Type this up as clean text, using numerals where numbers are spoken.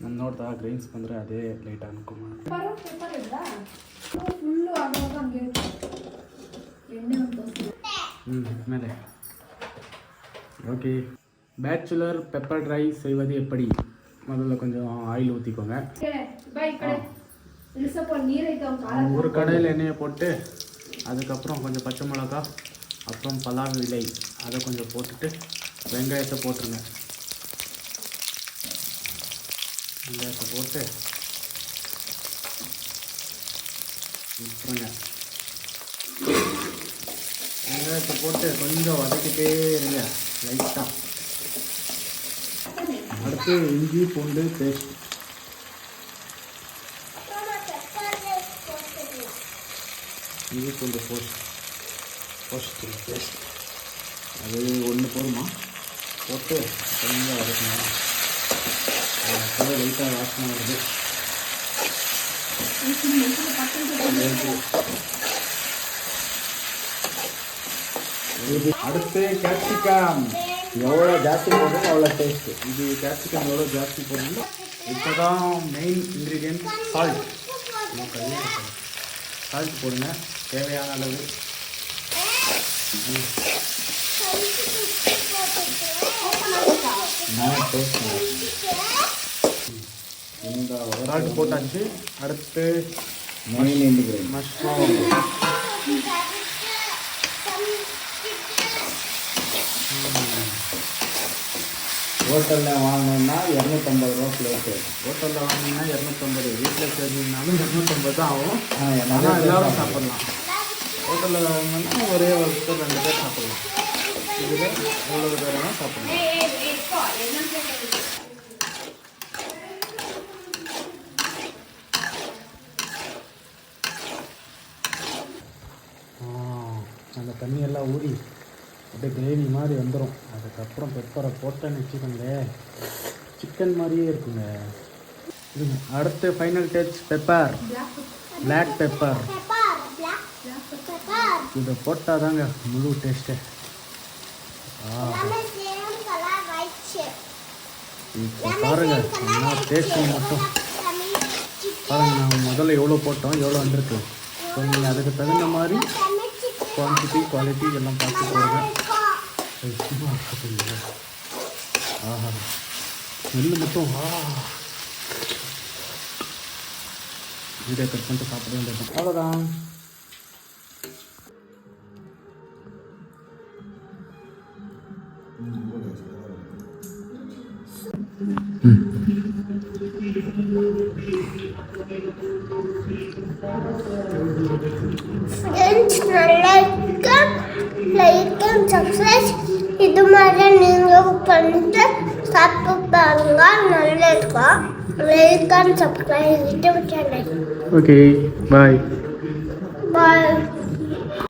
ನಾನು ನೋಡ್ತಾ ಗ್ರೈನ್ಸ್ ಬಂದರೆ ಅದೇ ಲೈಟ್ ಅನ್ಕೊಂಡ ಮೇಲೆ ஓகே. பேச்சுலர் பெப்பர் ட்ரை செய்வது எப்படி? முதல்ல கொஞ்சம் ஆயில் ஊற்றிக்கோங்க. ஒரு கடையில் எண்ணெயை போட்டு அதுக்கப்புறம் கொஞ்சம் பச்சை மிளகா அப்புறம் பலாவு இலை அதை கொஞ்சம் போட்டுட்டு வெங்காயத்தை போட்டுருங்க. வெங்காயத்தை போட்டு விட்டுருங்க. வெங்காயத்தை போட்டு கொஞ்சம் வதக்கிட்டே இருங்க லைட்டாக. அடுத்து இஞ்சி பூண்டு பேஸ்ட். இஞ்சி பூண்டு பேஸ்ட் அது ஒன்று போதுமா? போட்டு கொஞ்சம் வதக்கணும். அப்போதான் லைட்டாக வாசனை வருது. அடுத்து கேப்சிகம் எவ்வளோ ஜாஸ்தி போடுறோம் அவ்வளோ டேஸ்ட்டு. இது கேப்சிகம் எவ்வளோ ஜாஸ்தி போடுறோம். இப்போ தான் மெயின் இன்க்ரீடியன்ட் சால்ட். சால்ட் போடுங்க தேவையான அளவு. இந்த சால்ட் போட்டாச்சு. அடுத்து மஷ்ரூம். ஹோட்டலில் வாங்கினோம்னா 250 ரூபா பிளேட்டு. ஹோட்டலில் வாங்கினீங்கன்னா 250. வீட்டில் செஞ்சிங்கனாலும் 250 தான் ஆகும். ஆனால் எல்லோரும் சாப்பிட்லாம். ஹோட்டலில் வாங்கினோம்னா ஒரே வருஷத்துக்கு 2 பேர் சாப்பிட்லாம். இதில் எவ்வளோ பேர் வேணால் சாப்பிட்லாம். அந்த தண்ணியெல்லாம் ஊறி அப்படியே கிரேவி மாதிரி வந்துடும். அதுக்கப்புறம் பெப்பரை போட்டேன்னு வச்சுக்கோங்களேன், சிக்கன் மாதிரியே இருக்குங்க. அடுத்து final touch pepper, black pepper. இதை போட்டால் தாங்க முழு டேஸ்ட்டு. இப்போ பாருங்கள் என்ன டேஸ்ட்டு மட்டும் பாருங்கள். நாங்கள் முதல்ல எவ்வளோ போட்டோம் எவ்வளோ வந்திருக்கு. ஸோ நீங்கள் அதுக்கு தகுந்த மாதிரி குவான்டிட்டி குவாலிட்டி எல்லாம் பார்த்து போடுங்க. ஆஹா நெல் மட்டும் வீடியோ கட் பண்ணிட்டு சாப்பிட வேண்டியது அவ்வளோதான். லைக் அண்ட் சப்ஸ்கிரைப் இது மாதிரி நீங்கள் பண்ணிட்டு சாப்பிட்டு பாருங்க. நல்லா இருக்கும். Like and subscribe YouTube channel. Okay bye.